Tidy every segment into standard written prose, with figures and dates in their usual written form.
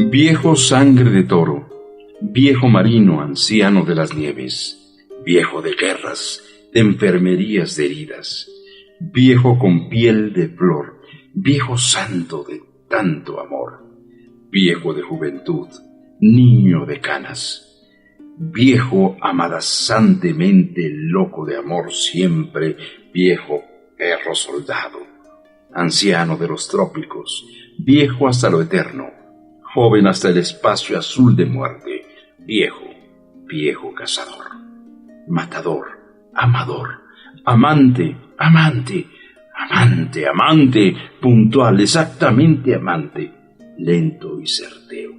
Viejo sangre de toro, viejo marino anciano de las nieves, viejo de guerras, de enfermerías de heridas, viejo con piel de flor, viejo santo de tanto amor, viejo de juventud, niño de canas, viejo amadasantemente loco de amor siempre, viejo perro soldado, anciano de los trópicos, viejo hasta lo eterno, joven hasta el espacio azul de muerte, viejo, viejo cazador, matador, amador, amante, amante, amante, amante, puntual, exactamente amante, lento y certero,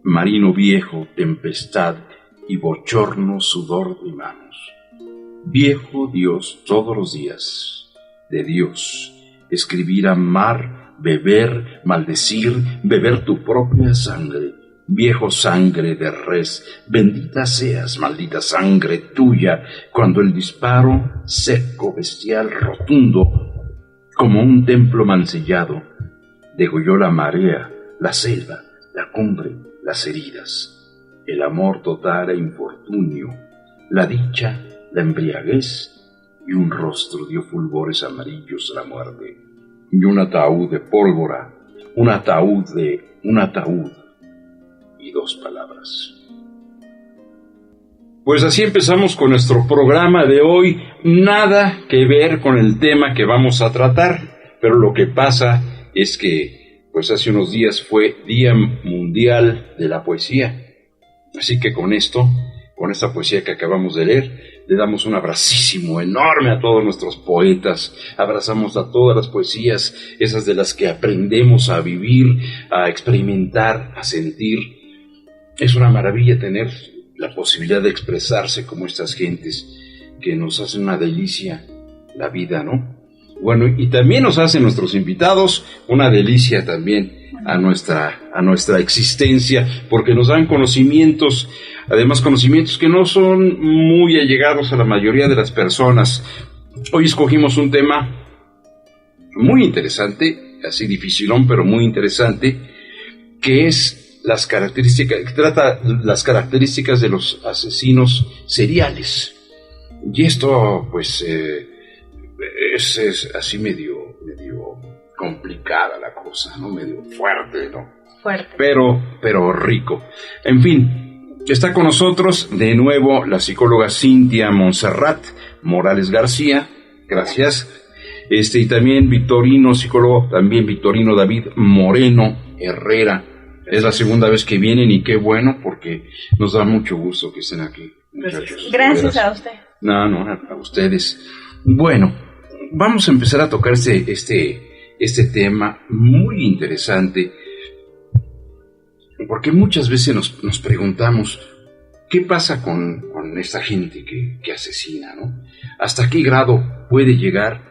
marino viejo, tempestad y bochorno sudor de manos, viejo Dios todos los días, de Dios, escribir, amar, beber, maldecir, beber tu propia sangre, viejo sangre de res, bendita seas, maldita sangre tuya, cuando el disparo, seco, bestial, rotundo, como un templo mancillado, degolló la marea, la selva, la cumbre, las heridas, el amor total e infortunio, la dicha, la embriaguez, y un rostro dio fulgores amarillos a la muerte. Y un ataúd de pólvora, un ataúd y dos palabras. Pues así empezamos con nuestro programa de hoy, nada que ver con el tema que vamos a tratar, pero lo que pasa es que pues hace unos días fue Día Mundial de la Poesía, así que con esta poesía que acabamos de leer, le damos un abracísimo enorme a todos nuestros poetas, abrazamos a todas las poesías, esas de las que aprendemos a vivir, a experimentar, a sentir. Es una maravilla tener la posibilidad de expresarse como estas gentes que nos hacen una delicia la vida, ¿no? Bueno, y también nos hacen nuestros invitados una delicia también a nuestra existencia, porque nos dan conocimientos, además conocimientos que no son muy allegados a la mayoría de las personas. Hoy escogimos un tema muy interesante, así dificilón, pero muy interesante, que es trata las características de los asesinos seriales. Y esto, pues, es así medio complicada la cosa, ¿no? Medio fuerte, ¿no? Fuerte. Pero rico. En fin, está con nosotros de nuevo la psicóloga Cintia Montserrat Morales García. Gracias. Y también psicólogo Victorino David Moreno Herrera. Es la segunda vez que vienen y qué bueno, porque nos da mucho gusto que estén aquí, muchachos. Gracias a usted. No, a ustedes. Bueno, vamos a empezar a tocar este tema muy interesante, porque muchas veces nos preguntamos qué pasa con esta gente que asesina, ¿no? ¿Hasta qué grado puede llegar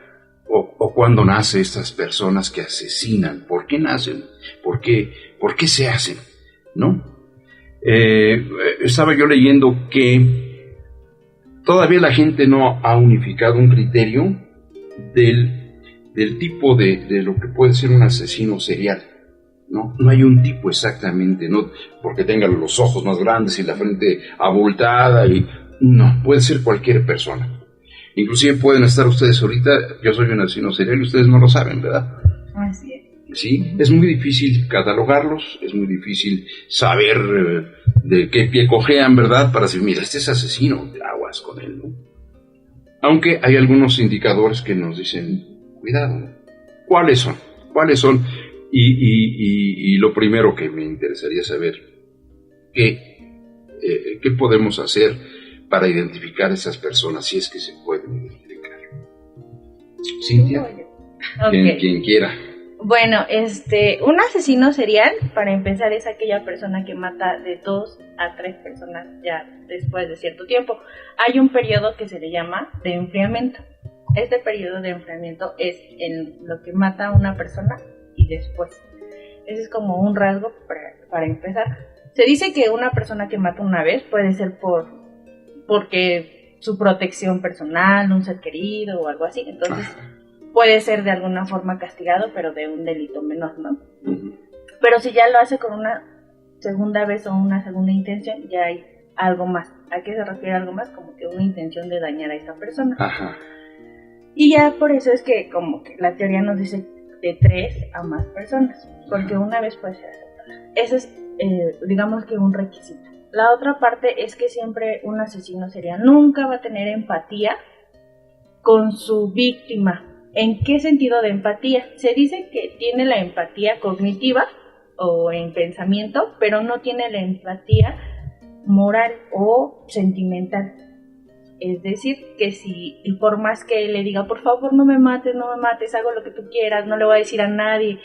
o cuándo nacen estas personas que asesinan? ¿Por qué nacen? ¿Por qué se hacen? ¿No? Estaba yo leyendo que todavía la gente no ha unificado un criterio del tipo de lo que puede ser un asesino serial, ¿no? No hay un tipo exactamente, no porque tenga los ojos más grandes y la frente abultada, no, puede ser cualquier persona. Inclusive pueden estar ustedes ahorita, yo soy un asesino serial y ustedes no lo saben, ¿verdad? Así es. Sí, es muy difícil catalogarlos, es muy difícil saber de qué pie cojean, ¿verdad? Para decir, mira, este es asesino, aguas con él, ¿no? Aunque hay algunos indicadores que nos dicen, cuidado, ¿cuáles son? Y lo primero que me interesaría saber, ¿qué podemos hacer para identificar a esas personas, si es que se pueden identificar? Cintia, okay. Quien quiera. Bueno, un asesino serial, para empezar, es aquella persona que mata de 2 a 3 personas ya después de cierto tiempo. Hay un periodo que se le llama de enfriamiento. Este periodo de enfriamiento es en lo que mata a una persona y después. Ese es como un rasgo para empezar. Se dice que una persona que mata una vez puede ser porque su protección personal, un ser querido o algo así. Entonces, puede ser de alguna forma castigado, pero de un delito menor, ¿no? Ujú. Pero si ya lo hace con una segunda vez o una segunda intención, ya hay algo más. ¿A qué se refiere algo más? Como que una intención de dañar a esa persona. Ajá. Y ya por eso es que como que la teoría nos dice de 3 a más personas, porque una vez puede ser aceptada. Ese es, digamos que un requisito. La otra parte es que siempre un asesino serial nunca va a tener empatía con su víctima. ¿En qué sentido de empatía? Se dice que tiene la empatía cognitiva o en pensamiento, pero no tiene la empatía moral o sentimental. Es decir, que si, y por más que le diga, por favor no me mates, hago lo que tú quieras, no le voy a decir a nadie,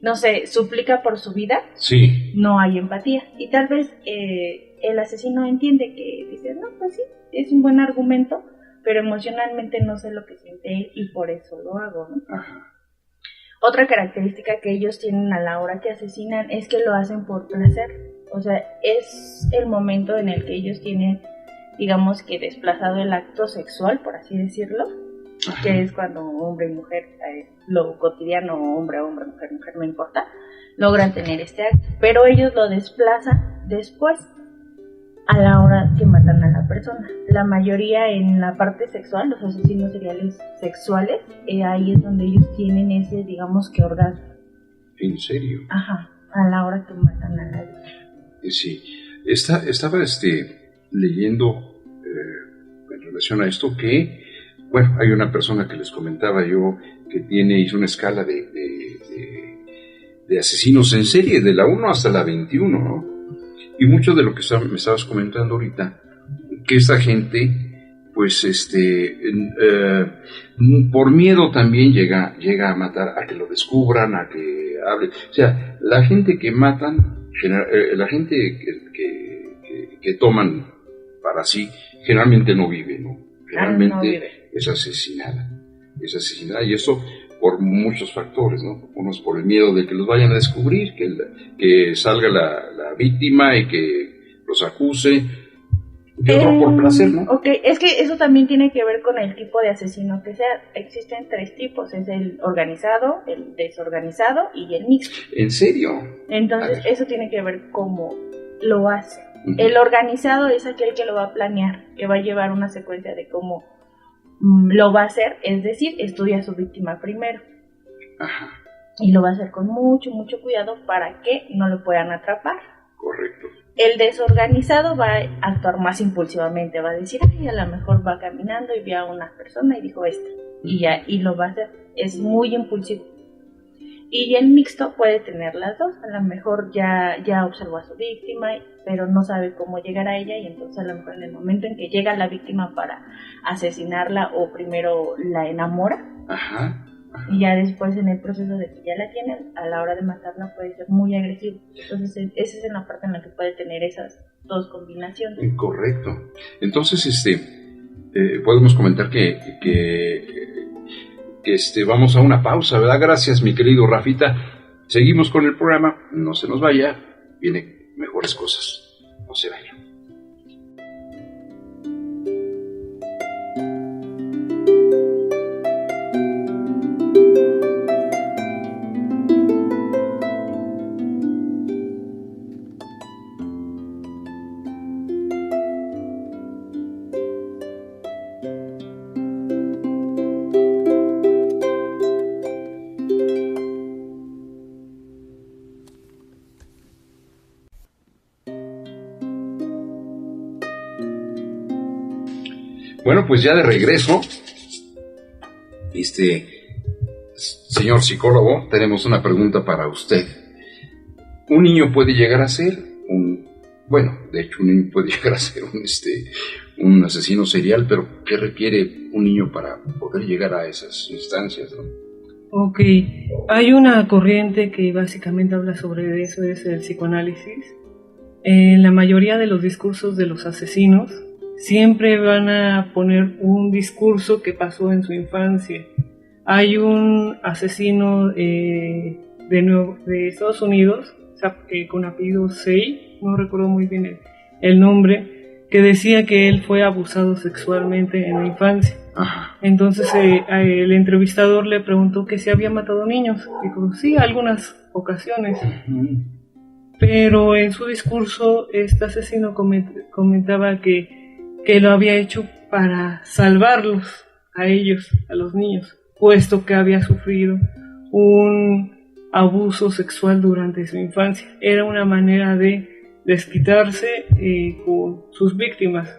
no sé, suplica por su vida, Sí. no hay empatía. Y tal vez el asesino entiende que dice, no, pues sí, es un buen argumento, pero emocionalmente no sé lo que siente él y por eso lo hago, ¿no? Ajá. Otra característica que ellos tienen a la hora que asesinan es que lo hacen por placer. O sea, es el momento en el que ellos tienen, digamos que desplazado el acto sexual, por así decirlo, Ajá. que es cuando hombre y mujer, lo cotidiano, hombre, mujer, no importa, logran tener este acto. Pero ellos lo desplazan después, a la hora que matan a la persona. La mayoría en la parte sexual, los asesinos seriales sexuales, ahí es donde ellos tienen ese, digamos que orgasmo. ¿En serio? Ajá, a la hora que matan a la víctima. Sí. Estaba leyendo en relación a esto que, bueno, hay una persona que les comentaba yo que hizo una escala de asesinos en serie, de la 1 hasta la 21, ¿no? Y mucho de lo que me estabas comentando ahorita, que esta gente, pues, por miedo también llega a matar, a que lo descubran, a que hable. O sea, la gente que matan, la gente que toman para sí, generalmente no vive, ¿no? Generalmente no vive. es asesinada. Y eso por muchos factores, ¿no? Unos por el miedo de que los vayan a descubrir, que salga la víctima y que los acuse, y otro por placer, ¿no? Ok, es que eso también tiene que ver con el tipo de asesino que sea. Existen 3 tipos, es el organizado, el desorganizado y el mixto. ¿En serio? Entonces eso tiene que ver cómo lo hace. Uh-huh. El organizado es aquel que lo va a planear, que va a llevar una secuencia de cómo lo va a hacer, es decir, estudia a su víctima primero. Ajá. Y lo va a hacer con mucho cuidado para que no lo puedan atrapar. Correcto. El desorganizado va a actuar más impulsivamente, va a decir, ay, a lo mejor va caminando y vio a una persona y dijo esto, y lo va a hacer, es muy impulsivo. Y el mixto puede tener las dos, a lo mejor ya observó a su víctima, pero no sabe cómo llegar a ella, y entonces a lo mejor en el momento en que llega la víctima para asesinarla, o primero la enamora, ajá. Y ya después en el proceso de que ya la tienen, a la hora de matarla puede ser muy agresivo. Entonces esa es en la parte en la que puede tener esas dos combinaciones. Correcto. Entonces podemos comentar que vamos a una pausa, ¿verdad? Gracias, mi querido Rafita. Seguimos con el programa, no se nos vaya, vienen mejores cosas, no se vaya. Bueno, pues ya de regreso, señor psicólogo, tenemos una pregunta para usted. ¿Un niño puede llegar a ser un niño puede llegar a ser un asesino serial, pero ¿qué requiere un niño para poder llegar a esas instancias, no? Ok, hay una corriente que básicamente habla sobre eso, es el psicoanálisis. En la mayoría de los discursos de los asesinos siempre van a poner un discurso que pasó en su infancia. Hay un asesino de Estados Unidos, con apellido Sei, no recuerdo muy bien el nombre, que decía que él fue abusado sexualmente en la infancia. Ajá. Entonces el entrevistador le preguntó que si había matado niños. Dijo, sí, algunas ocasiones. Ujú. Pero en su discurso este asesino comentaba que lo había hecho para salvarlos a ellos, a los niños, puesto que había sufrido un abuso sexual durante su infancia. Era una manera de desquitarse con sus víctimas.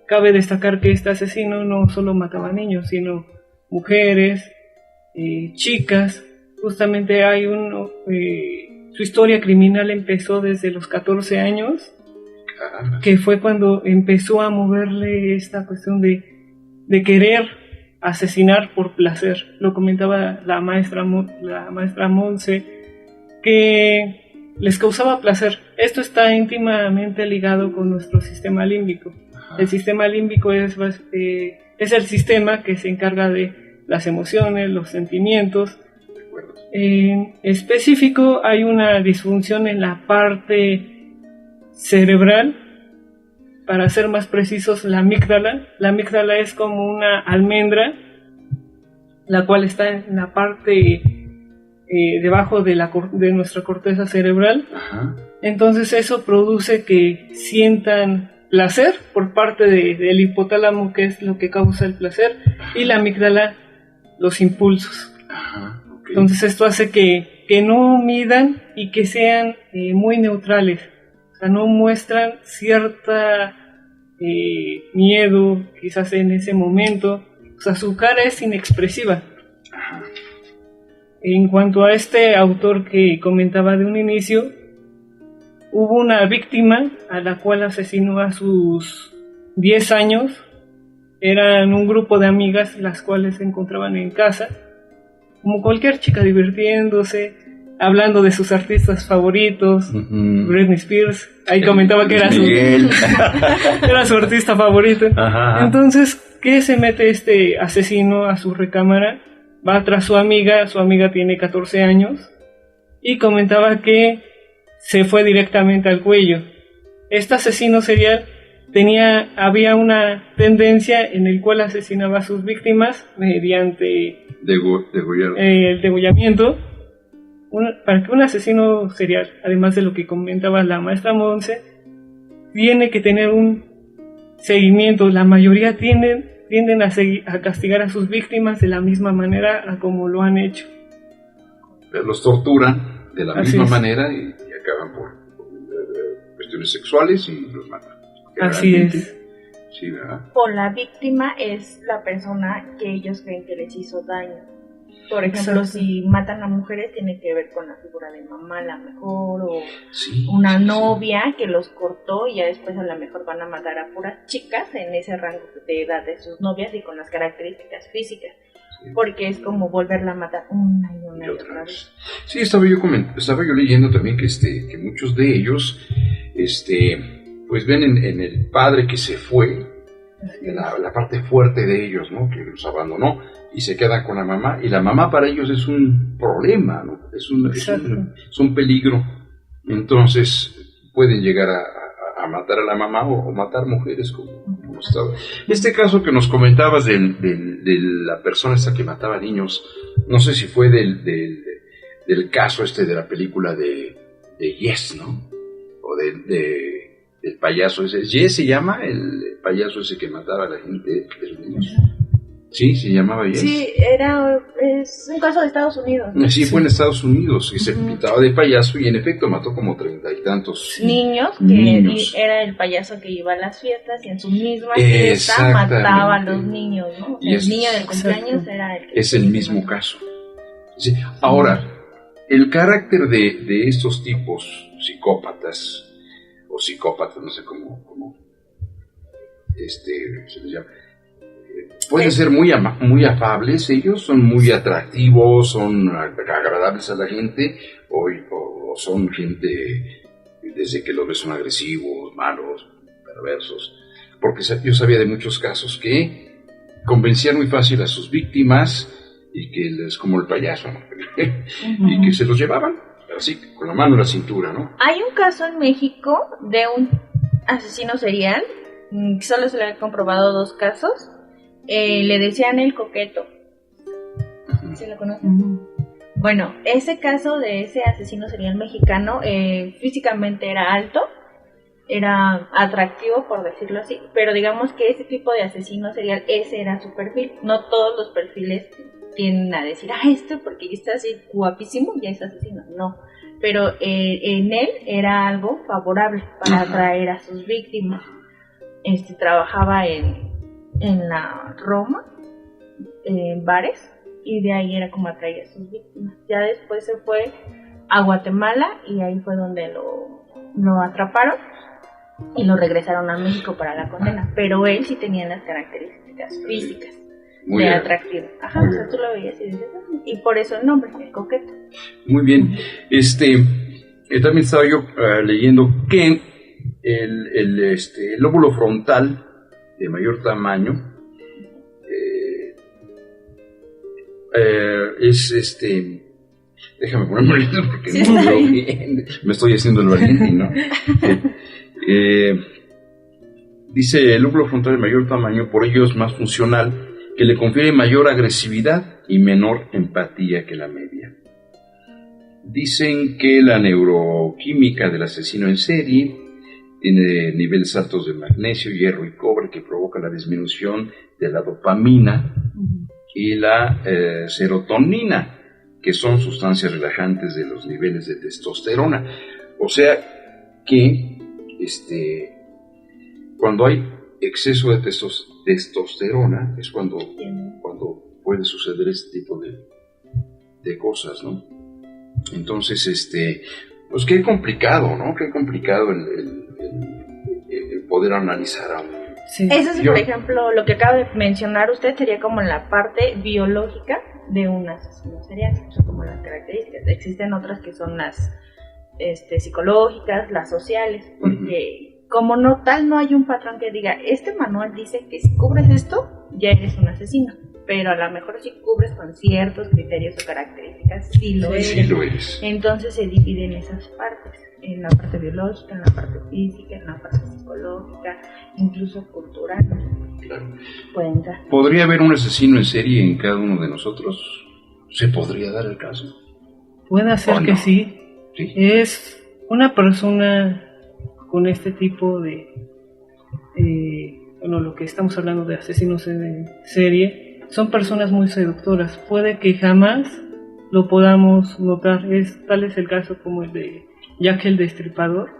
Cabe destacar que este asesino no solo mataba niños, sino mujeres, chicas. Justamente hay su historia criminal empezó desde los 14 años, Caramba. que fue cuando empezó a moverle esta cuestión de querer asesinar por placer. Lo comentaba la maestra Monse, que les causaba placer. Esto está íntimamente ligado con nuestro sistema límbico. Ajá. El sistema límbico es el sistema que se encarga de las emociones, los sentimientos. En específico hay una disfunción en la parte cerebral, para ser más precisos la amígdala. La amígdala es como una almendra, la cual está en la parte debajo de nuestra corteza cerebral. Ajá. Entonces eso produce que sientan placer por parte del hipotálamo, que es lo que causa el placer, y la amígdala los impulsos. Ajá. Okay. Entonces esto hace que no midan y que sean muy neutrales. O sea, no muestran cierta miedo quizás en ese momento. O sea, su cara es inexpresiva. Ajá. En cuanto a este autor que comentaba de un inicio, hubo una víctima a la cual asesinó a sus 10 años. Eran un grupo de amigas las cuales se encontraban en casa, como cualquier chica, divirtiéndose, hablando de sus artistas favoritos. Uh-huh. Britney Spears, ahí comentaba que era su artista favorito. Ajá. Entonces, ¿qué se mete este asesino a su recámara? Va tras su amiga tiene 14 años, y comentaba que se fue directamente al cuello. Este asesino serial había una tendencia en el cual asesinaba a sus víctimas mediante el degollamiento. Para que un asesino serial, además de lo que comentaba la maestra Monse, tiene que tener un seguimiento. La mayoría tienden a castigar a sus víctimas de la misma manera a como lo han hecho. Los torturan de la misma manera y acaban por cuestiones sexuales y los matan. Así es. Sí, ¿verdad? O la víctima es la persona que ellos creen que les hizo daño. Por ejemplo, si matan a mujeres, tiene que ver con la figura de mamá, a lo mejor, o una novia que los cortó, y ya después a lo mejor van a matar a puras chicas en ese rango de edad de sus novias y con las características físicas, porque es como volverla a matar una y otra vez. Sí, estaba yo leyendo también que muchos de ellos pues ven en el padre que se fue la parte fuerte de ellos, ¿no? Que los abandonó, y se quedan con la mamá, y la mamá para ellos es un problema, ¿no? Es un peligro. Entonces pueden llegar a matar a la mamá o matar mujeres como estaba. Este caso que nos comentabas de la persona esta que mataba niños, no sé si fue del caso de la película de Yes, ¿no? O del payaso ese. Yes se llama el payaso ese que mataba a la gente de los niños. Sí, se llamaba Yes. Sí, es un caso de Estados Unidos. Sí, fue en Estados Unidos, y se pintaba de payaso, y en efecto mató como 30 y tantos niños, que era el payaso que iba a las fiestas, y en su misma fiesta mataba a los niños, ¿no? Y el niño del cumpleaños era el que... Es el mismo caso. Sí. Ahora, el carácter de estos tipos psicópatas, o psicópatas, no sé cómo se les llama, pueden ser muy afables. Ellos son muy atractivos, son agradables a la gente, o son gente, desde que los ves, son agresivos, malos, perversos. Porque yo sabía de muchos casos que convencían muy fácil a sus víctimas, y que es como el payaso, ¿no? Y que se los llevaban así, con la mano en la cintura, ¿no? Hay un caso en México de un asesino serial, solo se le han comprobado 2 casos, le decían el coqueto. ¿Sí lo conocen? Bueno, ese caso de ese asesino serial mexicano, físicamente era alto, era atractivo, por decirlo así, pero digamos que ese tipo de asesino serial, ese era su perfil. No todos los perfiles tienden a decir, porque ya está así guapísimo, ya es asesino. No, pero en él era algo favorable para atraer a sus víctimas. Trabajaba en la Roma, en bares, y de ahí era como atraía a sus víctimas. Ya después se fue a Guatemala y ahí fue donde lo atraparon y lo regresaron a México para la condena, pero él sí tenía las características físicas muy de bien. atractivo. Ajá, o sea, tú lo veías y dices, y por eso el nombre, el coqueto. Muy bien. También estaba yo leyendo que el lóbulo frontal de mayor tamaño es déjame ponerme lento porque Sí, no veo bien, me estoy haciendo el valiente, ¿no? Dice el lóbulo frontal de mayor tamaño, por ello es más funcional, que le confiere mayor agresividad y menor empatía que la media. Dicen que la neuroquímica del asesino en serie tiene niveles altos de magnesio, hierro y cobre que provoca la disminución de la dopamina y la serotonina, que son sustancias relajantes de los niveles de testosterona. O sea que cuando hay exceso de testosterona es cuando puede suceder este tipo de cosas, ¿no? Entonces, pues qué complicado, ¿no? Qué complicado el poder analizar a un... Sí. Eso es, por ejemplo, lo que acaba de mencionar usted sería como la parte biológica de un asesino serial, son como las características. Existen otras que son las psicológicas, las sociales, porque como no hay un patrón que diga, este manual dice que si cubres esto, ya eres un asesino, pero a lo mejor si cubres con ciertos criterios o características, sí lo eres. Entonces se divide en esas partes, en la parte biológica, en la parte física, en la parte psicológica, incluso cultural. Claro. Puede entrar. ¿Podría haber un asesino en serie en cada uno de nosotros? ¿Se podría dar el caso? Puede ser que sí. Sí. Es una persona con este tipo de lo que estamos hablando de asesinos en serie, son personas muy seductoras. Puede que jamás lo podamos notar. Tal es el caso como el de Jack el Destripador.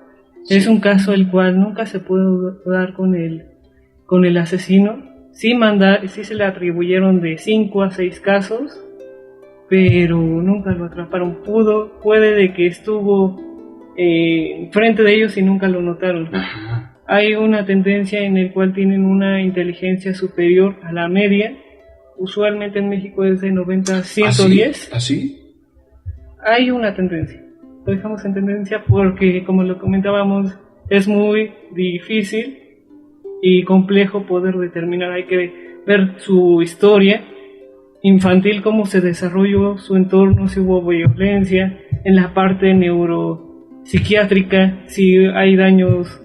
Sí. Es un caso el cual nunca se pudo dar con el asesino. Sí se le atribuyeron de 5 a 6 casos, pero nunca lo atraparon. Puede de que estuvo frente de ellos y nunca lo notaron. Ajá. Hay una tendencia en el cual tienen una inteligencia superior a la media. Usualmente en México es de 90 a 110. ¿Ah, sí? Hay una tendencia. Lo dejamos en tendencia porque, como lo comentábamos, es muy difícil y complejo poder determinar. Hay que ver su historia infantil, cómo se desarrolló su entorno, si hubo violencia, en la parte neuropsiquiátrica, si hay daños,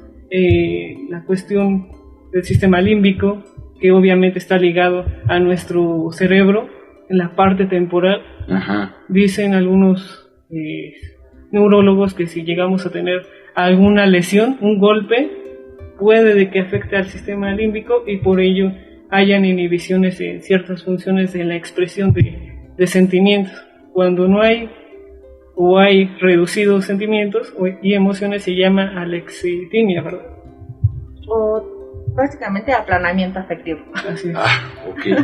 la cuestión del sistema límbico, que obviamente está ligado a nuestro cerebro, en la parte temporal. Ajá. Dicen algunos neurólogos que si llegamos a tener alguna lesión, un golpe, puede de que afecte al sistema límbico y por ello hayan inhibiciones en ciertas funciones de la expresión de sentimientos. Cuando no hay o hay reducidos sentimientos y emociones, se llama alexitimia, ¿verdad? O básicamente aplanamiento afectivo. Así es. Okay.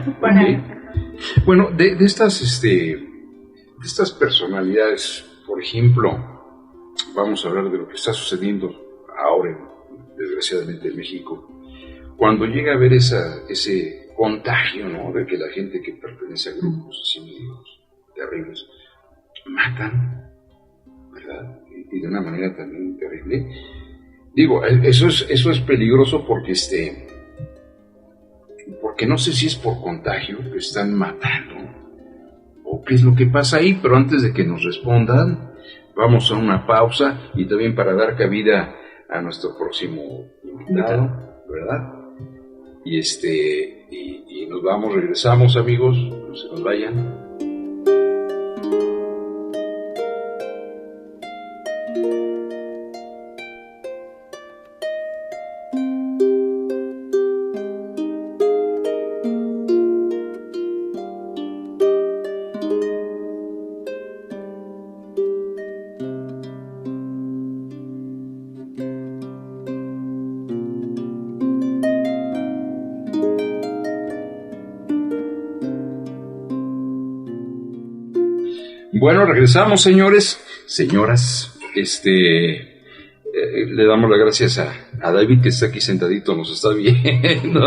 Bueno, de estas personalidades, por ejemplo, vamos a hablar de lo que está sucediendo ahora, desgraciadamente, en México. Cuando llega a haber ese contagio, ¿no?, de que la gente que pertenece a grupos así medios terribles matan, ¿verdad? Y de una manera también terrible. Digo, eso es peligroso porque porque no sé si es por contagio que están matando o qué es lo que pasa ahí, pero antes de que nos respondan, vamos a una pausa y también para dar cabida a nuestro próximo invitado, ¿verdad? y nos vamos, regresamos, amigos, no se nos vayan. Bueno, regresamos, señores, señoras. Le damos las gracias a David, que está aquí sentadito, nos está viendo.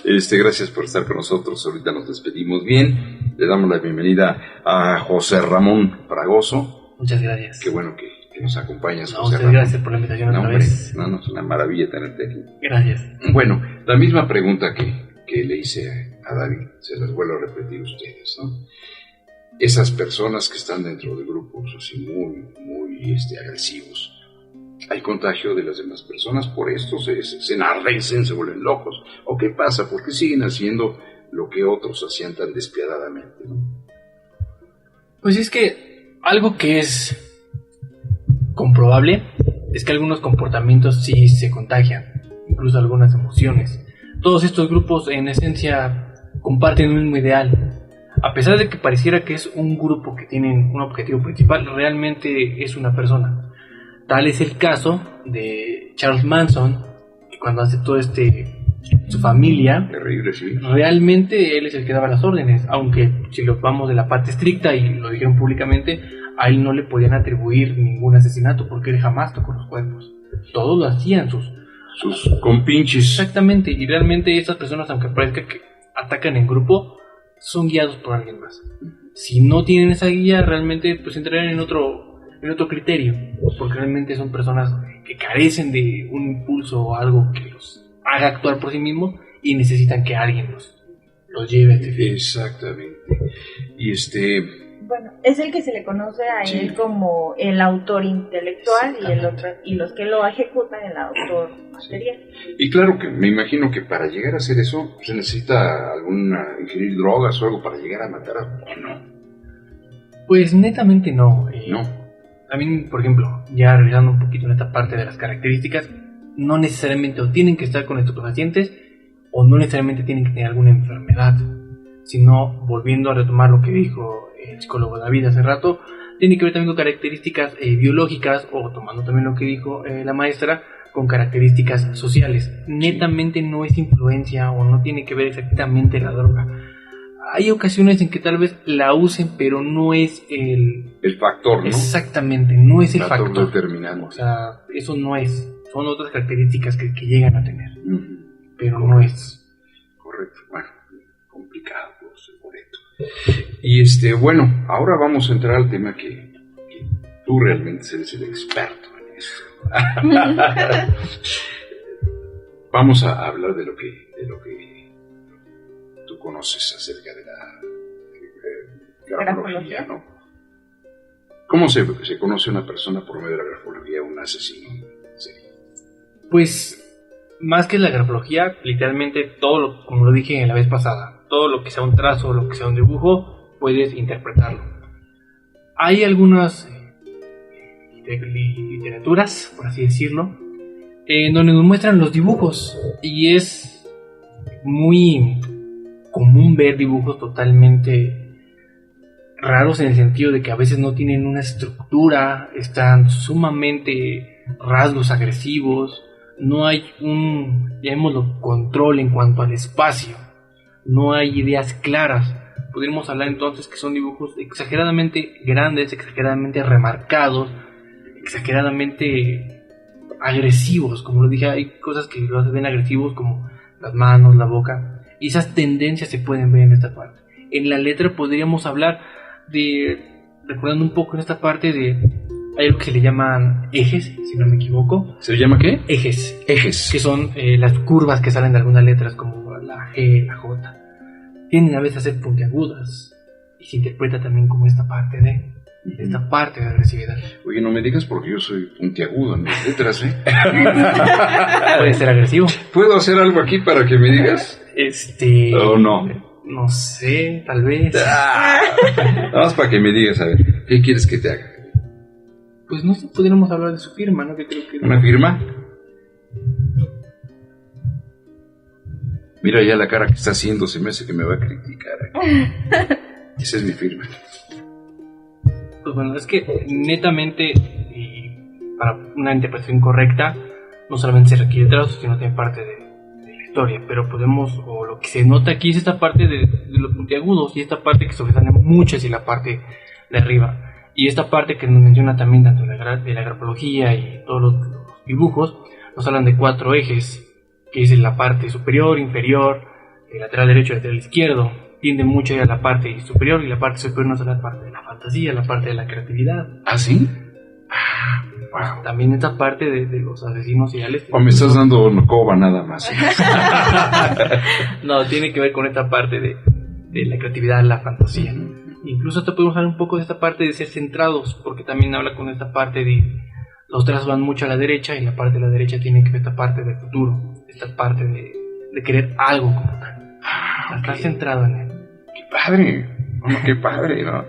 Gracias por estar con nosotros. Ahorita nos despedimos bien. Le damos la bienvenida a José Ramón Fragoso. Muchas gracias. Qué bueno que nos acompañas, No, José Ramón. Gracias por la invitación otra vez. No, es una maravilla tenerte aquí. Gracias. Bueno, la misma pregunta que le hice a David, se las vuelvo a repetir a ustedes, ¿no? Esas personas que están dentro de grupos así muy agresivos, ¿hay contagio de las demás personas por esto? ¿Se enardecen, se vuelven locos? ¿O qué pasa? ¿Por qué siguen haciendo lo que otros hacían tan despiadadamente, ¿no? Pues es que algo que es comprobable es que algunos comportamientos sí se contagian, incluso algunas emociones. Todos estos grupos en esencia comparten un mismo ideal. A pesar de que pareciera que es un grupo que tiene un objetivo principal, realmente es una persona. Tal es el caso de Charles Manson, que cuando hace todo su familia, terrible, sí, realmente él es el que daba las órdenes, aunque si lo vamos de la parte estricta, y lo dijeron públicamente, a él no le podían atribuir ningún asesinato, porque él jamás tocó los cuerpos. Todos lo hacían, sus compinches. Exactamente, y realmente estas personas, aunque parezca que atacan en grupo, son guiados por alguien más. Si no tienen esa guía, realmente pues entrarían en otro criterio, porque realmente son personas que carecen de un impulso o algo que los haga actuar por sí mismos y necesitan que alguien los lleve a este fin. Exactamente. Bueno, es el que se le conoce a él como el autor intelectual y los que lo ejecutan el autor material. Y claro que me imagino que para llegar a hacer eso se necesita ingerir drogas o algo para llegar a matar a no. Pues netamente no. No. También, por ejemplo, ya revisando un poquito en esta parte de las características, no necesariamente o tienen que estar con estupefacientes o no necesariamente tienen que tener alguna enfermedad, sino, volviendo a retomar lo que dijo el psicólogo David hace rato, tiene que ver también con características biológicas, o tomando también lo que dijo la maestra, con características sociales. Netamente no es influencia o no tiene que ver exactamente la droga. Hay ocasiones en que tal vez la usen, pero no es el factor, ¿no? Exactamente, no es el factor determinante. O sea, eso no es. Son otras características que llegan a tener, pero correcto. No es. Correcto, bueno, complicado por esto. Y bueno, ahora vamos a entrar al tema que tú realmente eres el experto en eso. Vamos a hablar de lo que tú conoces acerca de la grafología, ¿no? ¿Cómo se conoce una persona por medio de la grafología, un asesino en serie? Pues, más que la grafología, literalmente todo como lo dije la vez pasada, todo lo que sea un trazo, lo que sea un dibujo, puedes interpretarlo. Hay algunas literaturas, por así decirlo, donde nos muestran los dibujos, y es muy común ver dibujos totalmente raros en el sentido de que a veces no tienen una estructura, están sumamente rasgos agresivos, no hay llamémoslo, control en cuanto al espacio, no hay ideas claras. Podríamos hablar entonces que son dibujos exageradamente grandes, exageradamente remarcados, exageradamente agresivos. Como lo dije, hay cosas que lo hacen agresivos, como las manos, la boca, y esas tendencias se pueden ver en esta parte. En la letra podríamos hablar recordando un poco en esta parte hay algo que se le llaman ejes, si no me equivoco. ¿Se le llama qué? Ejes. Ejes. Que son las curvas que salen de algunas letras, como la G, la J. Tienden a veces a ser puntiagudas, y se interpreta también como esta parte de agresividad. Oye, no me digas porque yo soy puntiagudo en mis letras, ¿eh? Puede ser agresivo. ¿Puedo hacer algo aquí para que me digas? ¿O no? No sé, tal vez. Nada más para que me digas, a ver, ¿qué quieres que te haga? Pues no sé, pudiéramos hablar de su firma, ¿no? Que creo que... ¿Una firma? Mira ya la cara que está haciendo, se me hace que me va a criticar. Esa es mi firma. Pues bueno, es que netamente, para una interpretación correcta, no solamente se requiere trazo, sino también parte de la historia. Pero podemos, o lo que se nota aquí es esta parte de los puntiagudos y esta parte que sobresale mucho hacia la parte de arriba. Y esta parte que nos menciona también tanto de la grafología y todos los dibujos, nos hablan de 4 ejes, que es la parte superior, inferior, el lateral derecho y lateral izquierdo. Tiende mucho a la parte superior, y la parte superior nos habla la parte de la fantasía, la parte de la creatividad. ¿Ah, sí? Wow. También esta parte de los asesinos seriales. O me estás dando coba nada más. No, tiene que ver con esta parte de la creatividad, la fantasía. Incluso hasta podemos hablar un poco de esta parte de ser centrados, porque también habla con esta parte de los trazos van mucho a la derecha, y la parte de la derecha tiene que ver esta parte del futuro, esta parte de querer algo como tal. Estar centrado en él. ¡Qué padre! Bueno, ¡qué padre! ¿No?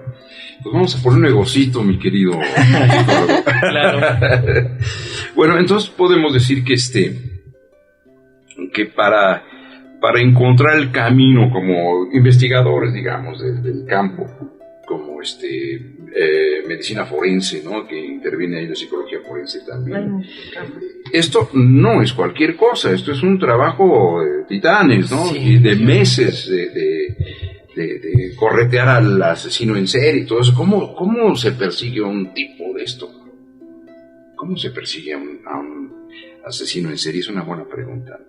Pues vamos a poner un negocito, mi querido. Claro. Bueno, entonces podemos decir que para encontrar el camino como investigadores, digamos, del campo, como medicina forense, ¿no? Que interviene ahí la psicología forense también. Esto no es cualquier cosa, esto es un trabajo de titanes, ¿no? Sí, y de meses de corretear al asesino en serie y todo eso. ¿Cómo se persigue a un tipo de esto? ¿Cómo se persigue a un asesino en serie? Es una buena pregunta.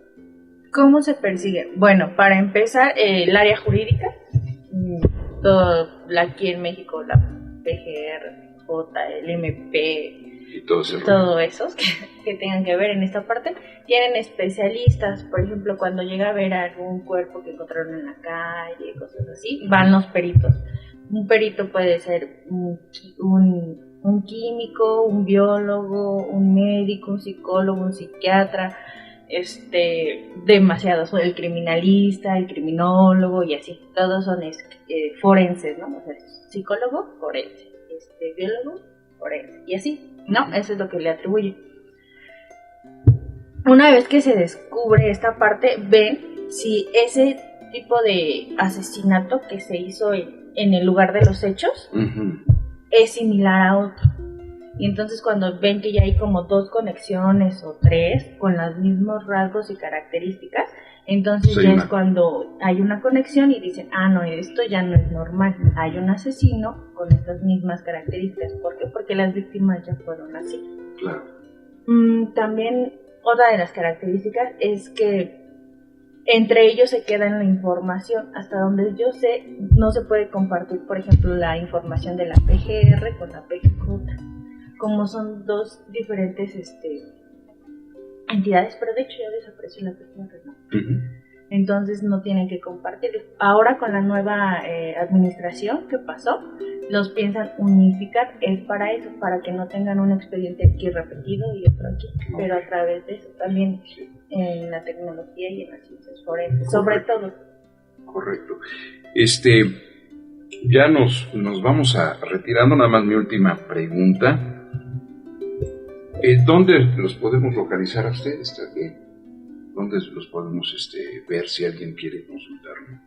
¿Cómo se persigue? Bueno, para empezar, el área jurídica, todo aquí en México, la PGR, el MP, y todos esos que tengan que ver en esta parte, tienen especialistas. Por ejemplo, cuando llega a ver algún cuerpo que encontraron en la calle, cosas así, van los peritos. Un perito puede ser un químico, un biólogo, un médico, un psicólogo, un psiquiatra, demasiados, el criminalista, el criminólogo y así, todos son forenses, ¿no? O sea, psicólogo, forense, biólogo, forense, y así, ¿no? Eso es lo que le atribuye. Una vez que se descubre esta parte, ven si ese tipo de asesinato que se hizo en el lugar de los hechos es similar a otro. Y entonces cuando ven que ya hay como 2 conexiones o 3 con los mismos rasgos y características, entonces ya es cuando hay una conexión y dicen, no, esto ya no es normal, hay un asesino con estas mismas características. ¿Por qué? Porque las víctimas ya fueron así. Claro. También otra de las características es que entre ellos se queda en la información. Hasta donde yo sé, no se puede compartir, por ejemplo, la información de la PGR con la PGJ. Como son 2 diferentes entidades, pero de hecho ya desapareció la PGR, ¿no? Entonces no tienen que compartirlo. Ahora con la nueva administración que pasó, los piensan unificar, es para eso, para que no tengan un expediente aquí repetido y otro aquí, pero a través de eso también en la tecnología y en las ciencias forenses, sobre todo. Correcto. Ya nos vamos retirando, nada más mi última pregunta. ¿Dónde los podemos localizar a ustedes también? ¿Dónde los podemos ver si alguien quiere consultarlo?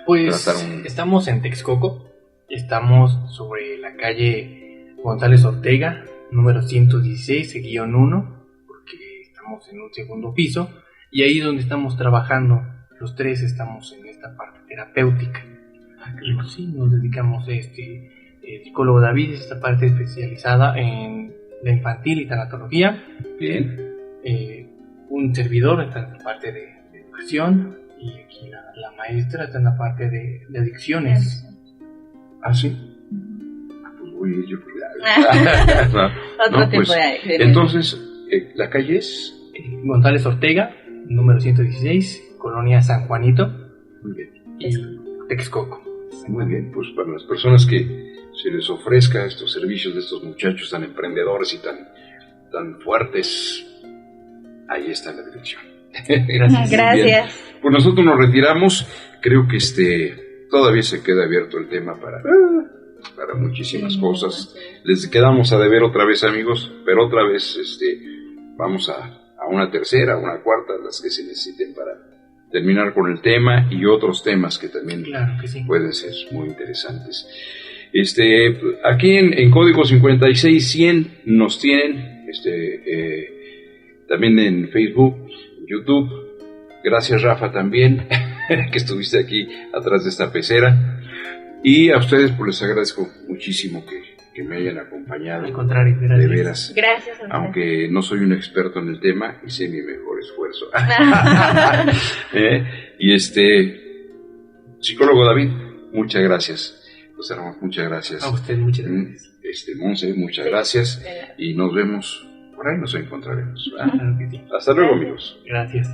Pues estamos en Texcoco, estamos sobre la calle González Ortega, número 116-1, porque estamos en un 2º piso, y ahí es donde estamos trabajando, los 3 estamos en esta parte terapéutica. Y pues, sí, nos dedicamos el psicólogo David, esta parte especializada en la infantil y tanatología. Bien. Un servidor está en la parte de educación, y aquí la maestra está en la parte de adicciones. ¿Ah, sí? Pues voy a ir yo. Otro tipo de adicciones. Entonces, ¿la calle es? González Ortega, número 116, Colonia San Juanito. Muy bien. Y Texcoco. Muy bien, pues para las personas que se les ofrezca estos servicios de estos muchachos tan emprendedores y tan fuertes, ahí está la dirección. Gracias. Pues nosotros nos retiramos. Creo que todavía se queda abierto el tema para muchísimas cosas. Les quedamos a deber otra vez, amigos, pero otra vez vamos a una tercera, a una cuarta, las que se necesiten para terminar con el tema y otros temas que también pueden ser muy interesantes. Aquí en Código 56100 nos tienen también en Facebook, YouTube. Gracias, Rafa, también que estuviste aquí atrás de esta pecera, y a ustedes pues les agradezco muchísimo que me hayan acompañado. Al contrario, gracias. De veras. Gracias. Aunque no soy un experto en el tema, hice mi mejor esfuerzo. Y psicólogo David, muchas gracias. José Ramón, muchas gracias. A usted, muchas gracias. Monse, muchas gracias. Y nos vemos, por ahí nos encontraremos. Claro que sí. Hasta luego, amigos. Gracias.